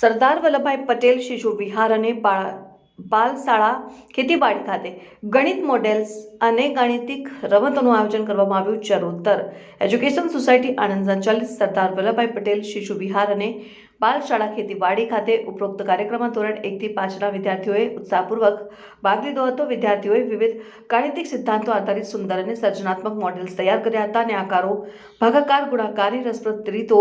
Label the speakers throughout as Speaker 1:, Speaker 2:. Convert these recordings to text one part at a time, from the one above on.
Speaker 1: સરદાર વલ્લભભાઈ પટેલ શિશુ વિહાર અને બાલશાળા ખેતીવાડી ખાતે ગણિત મોડેલ્સ અને ગાણિતિક રમતોનું આયોજન કરવામાં આવ્યું. ચરોતર એજ્યુકેશન સોસાયટી આણંદ સંચાલિત સરદાર વલ્લભભાઈ પટેલ શિશુ વિહાર અને બાલશાળા ખેતીવાડી ખાતે ઉપરોક્ત કાર્યક્રમમાં ધોરણ 1 થી 5ના વિદ્યાર્થીઓએ ઉત્સાહપૂર્વક ભાગ લીધો હતો. વિદ્યાર્થીઓએ વિવિધ ગાણિતિક સિદ્ધાંતો આધારિત સુંદર અને સર્જનાત્મક મોડેલ્સ તૈયાર કર્યા હતા અને આકારો, ભાગાકાર, ગુણાકારની રસપ્રદ રીતો,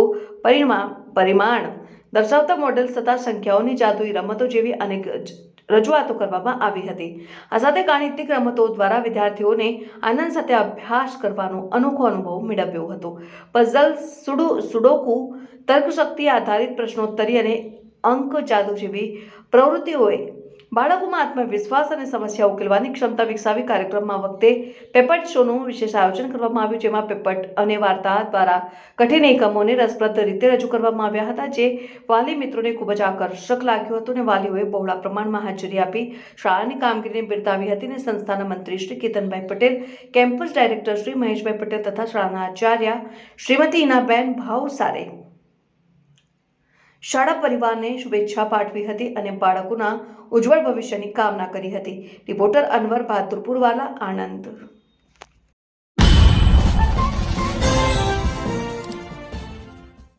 Speaker 1: પરિમાણ દર્શાવતા મોડેલ્સ તથા સંખ્યાઓની જાદુઈ રમતો જેવી અનેક રજૂઆતો કરવામાં આવી હતી. આ સાથે ગાણિતિક રમતો દ્વારા વિદ્યાર્થીઓને આનંદ સાથે અભ્યાસ કરવાનો અનોખો અનુભવ મેળવ્યો હતો. પઝલ્સ, સુડોકુ, તર્કશક્તિ આધારિત પ્રશ્નોત્તરી અને અંક જાદુ જેવી પ્રવૃત્તિઓએ બાળકોમાં આત્મવિશ્વાસ અને સમસ્યા ઉકેલવાની ક્ષમતા વિકસાવી. કાર્યક્રમમાં વખતે પેપટ શોનું વિશેષ આયોજન કરવામાં આવ્યું, જેમાં પેપટ અને વાર્તા દ્વારા કઠિન એકમોને રસપ્રદ રીતે રજૂ કરવામાં આવ્યા હતા, જે વાલી મિત્રોને ખૂબ જ આકર્ષક લાગ્યું હતું અને વાલીઓએ બહોળા પ્રમાણમાં હાજરી આપી શાળાની કામગીરીને બિરદાવી હતી. અને સંસ્થાના મંત્રી શ્રી કેતનભાઈ પટેલ, કેમ્પસ ડાયરેક્ટર શ્રી મહેશભાઈ પટેલ તથા શાળાના આચાર્ય શ્રીમતી ઈનાબેન ભાવસારે શાળા પરિવારને શુભેચ્છા પાઠવી હતી અને બાળકોના ઉજ્જવળ ભવિષ્યની કામના કરી હતી. રિપોર્ટર અનવર બહાદુર પુરવાલા, આણંદ.